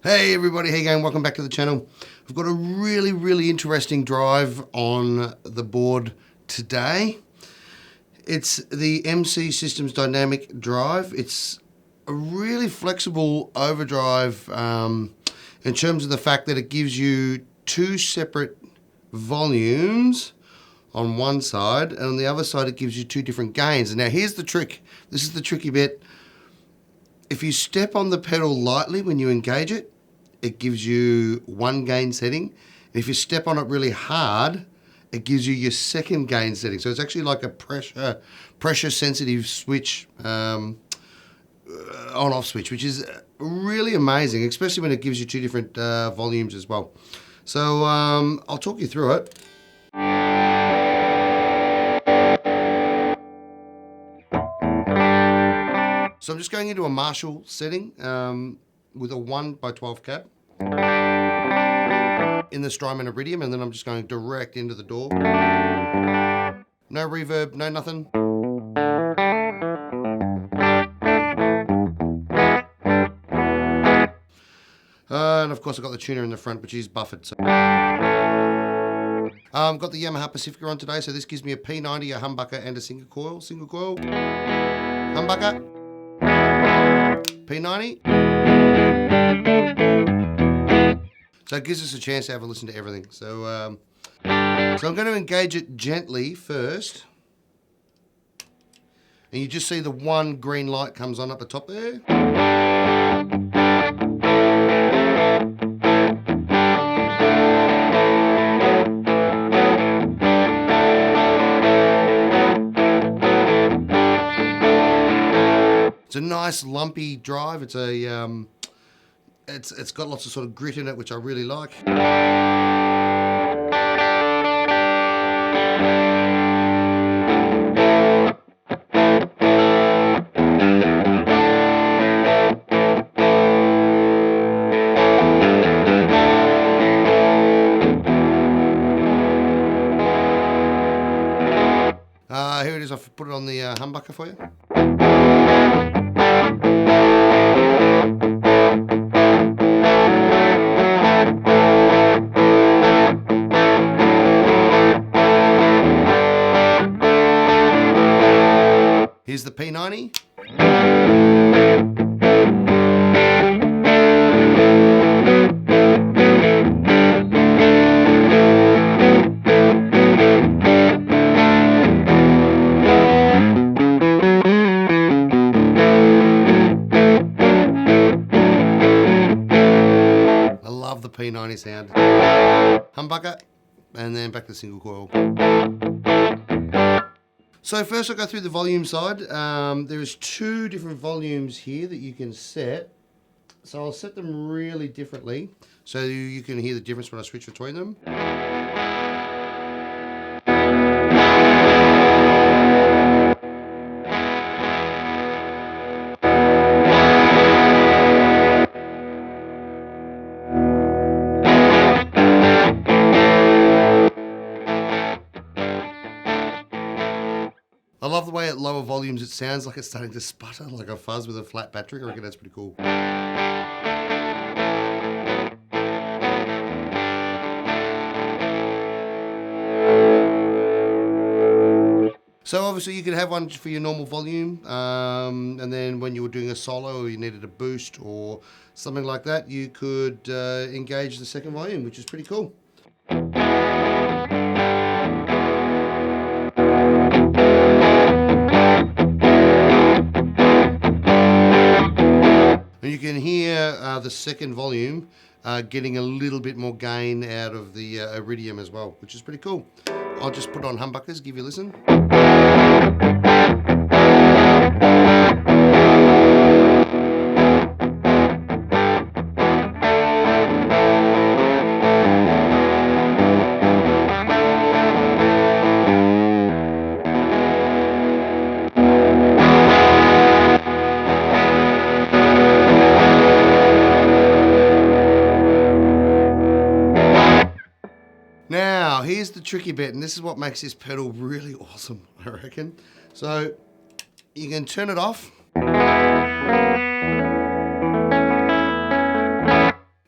Hey everybody, how you going? Welcome back to the channel. I've got a really interesting drive on the board today. It's the MC Systems Dynamic Drive. It's a really flexible overdrive in terms of the fact that it gives you two separate volumes on one side, and on the other side it gives you two different gains. And now here's the trick. This is the tricky bit. If you step on the pedal lightly when you engage it, it gives you one gain setting. And if you step on it really hard, it gives you your second gain setting. So it's actually like a pressure sensitive switch, on-off switch, which is really amazing, especially when it gives you two different volumes as well. So I'll talk you through it. So I'm just going into a Marshall setting with a 1x12 cab in the Strymon Iridium, and then I'm just going direct into the door. No reverb, no nothing. And of course I've got the tuner in the front, which is buffered. So. Got the Yamaha Pacifica on today, so this gives me a P90, a humbucker, and a single coil. Humbucker, P90. So it gives us a chance to have a listen to everything. So, I'm going to engage it gently first. And you just see the one green light comes on up the top there. It's a nice lumpy drive. It's a it's got lots of sort of grit in it, which I really like. Here it is. I've put it on the humbucker for you. Here's the P90. I love the P90 sound. Humbucker, and then back to the single coil. So first I'll go through the volume side. There's two different volumes here that you can set. So I'll set them really differently so you can hear the difference when I switch between them. I love the way at lower volumes it sounds like it's starting to sputter like a fuzz with a flat battery. I reckon that's pretty cool. So obviously you could have one for your normal volume, and then when you were doing a solo or you needed a boost or something like that, you could engage the second volume, which is pretty cool. And you can hear the second volume getting a little bit more gain out of the Iridium as well, which is pretty cool. I'll just put on humbuckers, give you a listen. Now, here's the tricky bit, and this is what makes this pedal really awesome, I reckon. So, you can turn it off.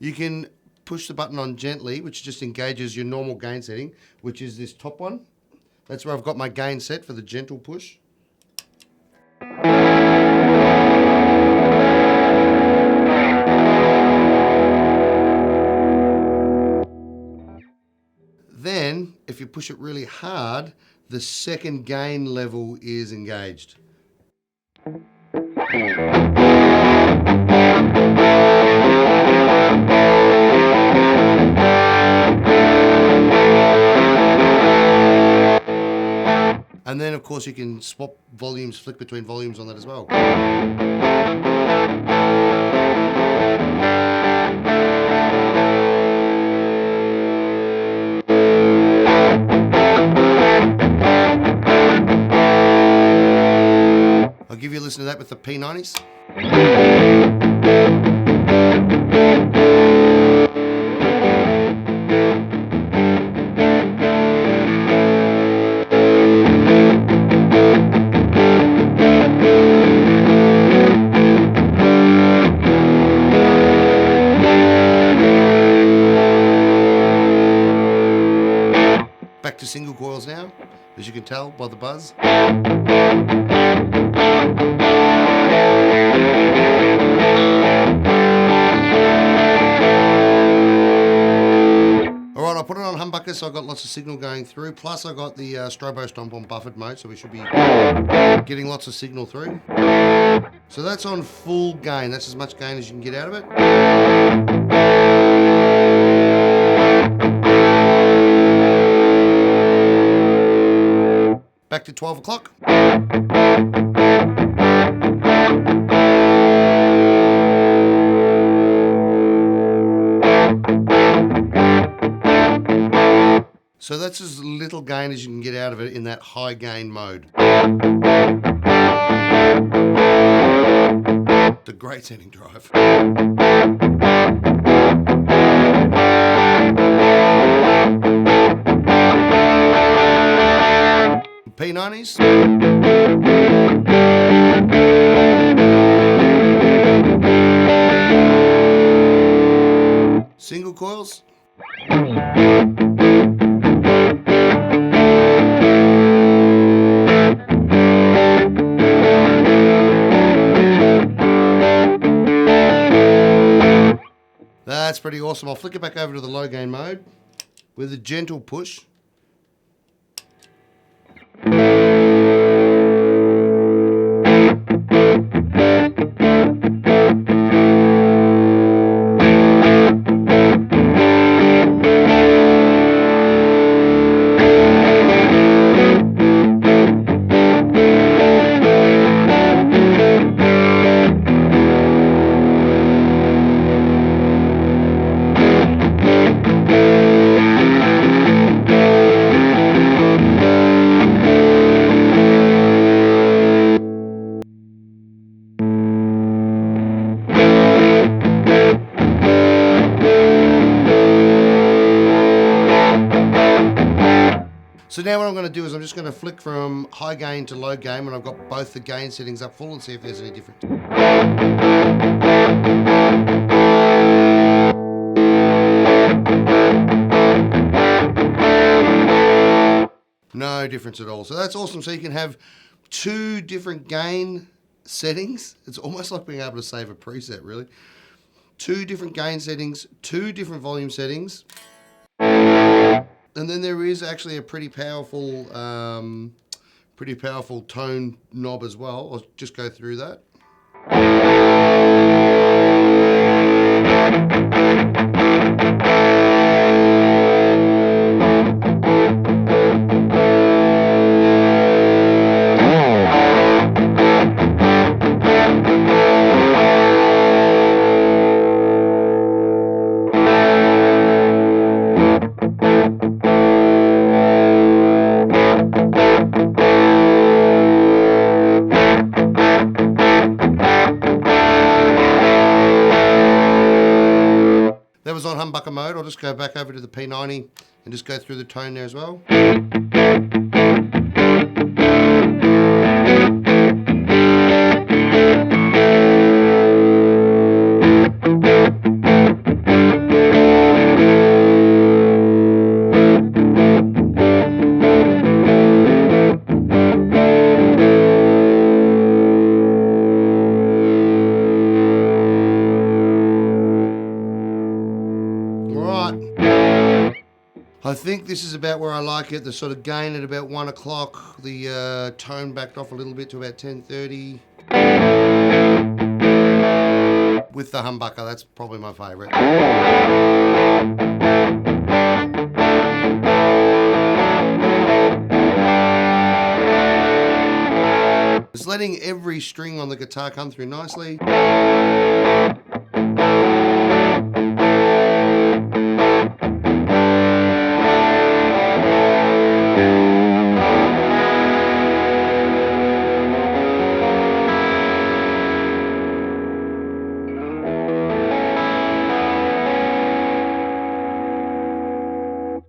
You can push the button on gently, which just engages your normal gain setting, which is this top one. That's where I've got my gain set for the gentle push. Then, if you push it really hard, the second gain level is engaged. And then, of course, you can swap volumes, flick between volumes on that as well. I'll give you a listen to that with the P90s. Back to single coils now, as you can tell by the buzz. Alright, I put it on humbucker, so I got lots of signal going through, plus I got the strobo stomp on buffered mode, so we should be getting lots of signal through. So that's on full gain, that's as much gain as you can get out of it. Back to 12 o'clock. So that's as little gain as you can get out of it in that high gain mode. It's a great sounding drive. P90s. Single coils. That's pretty awesome. I'll flick it back over to the low gain mode with a gentle push. So now what I'm going to do is I'm just going to flick from high gain to low gain when I've got both the gain settings up full and see if there's any difference. No difference at all. So that's awesome. So you can have two different gain settings. It's almost like being able to save a preset, really. Two different gain settings, two different volume settings. And then there is actually a pretty powerful tone knob as well. I'll just go through that. That was on humbucker mode. I'll just go back over to the P90 and just go through the tone there as well. I think this is about where I like it. The sort of gain at about 1 o'clock. The tone backed off a little bit to about 10:30. With the humbucker, that's probably my favourite. Just letting every string on the guitar come through nicely.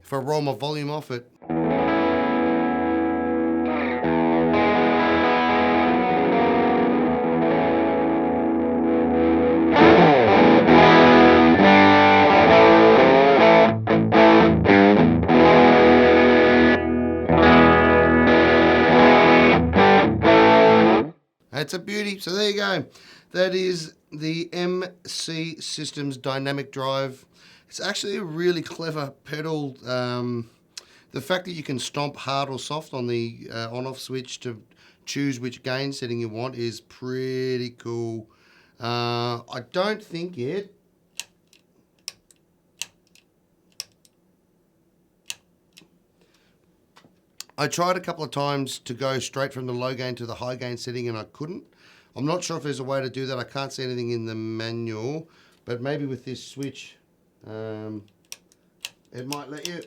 If I roll my volume off it. That's a beauty. So there you go. That is the MC Systems Dynamic Drive. It's actually a really clever pedal. The fact that you can stomp hard or soft on the on-off switch to choose which gain setting you want is pretty cool. I don't think it... I tried a couple of times to go straight from the low gain to the high gain setting and I couldn't. I'm not sure if there's a way to do that. I can't see anything in the manual, but maybe with this switch, it might let you.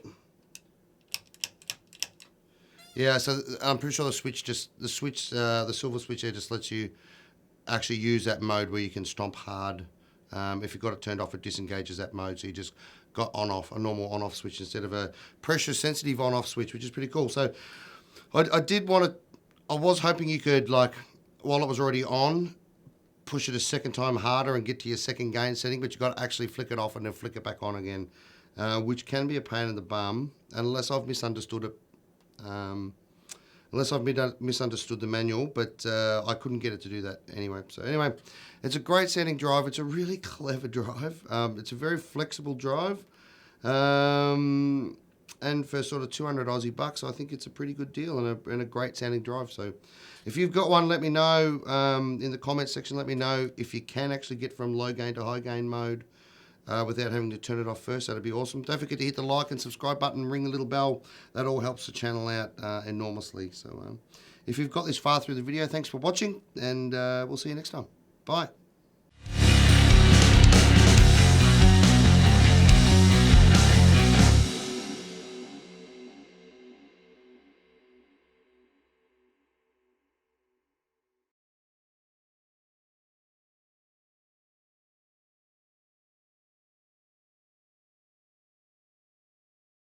Yeah, so I'm pretty sure the silver switch there just lets you actually use that mode where you can stomp hard. If you've got it turned off, it disengages that mode, so you just got on-off, a normal on-off switch instead of a pressure-sensitive on-off switch, which is pretty cool. So I did want to, I was hoping you could, like, while it was already on, push it a second time harder and get to your second gain setting, but you've got to actually flick it off and then flick it back on again, which can be a pain in the bum, unless I've misunderstood it. Unless I've misunderstood the manual, but I couldn't get it to do that anyway. So anyway, it's a great sounding drive. It's a really clever drive. It's a very flexible drive. And for sort of 200 Aussie bucks, I think it's a pretty good deal and a great sounding drive. So if you've got one, let me know in the comments section. Let me know if you can actually get from low gain to high gain mode without having to turn it off first. That'd be awesome. Don't forget to hit the like and subscribe button, ring the little bell. That all helps the channel out enormously. So if you've got this far through the video, thanks for watching, and we'll see you next time. Bye.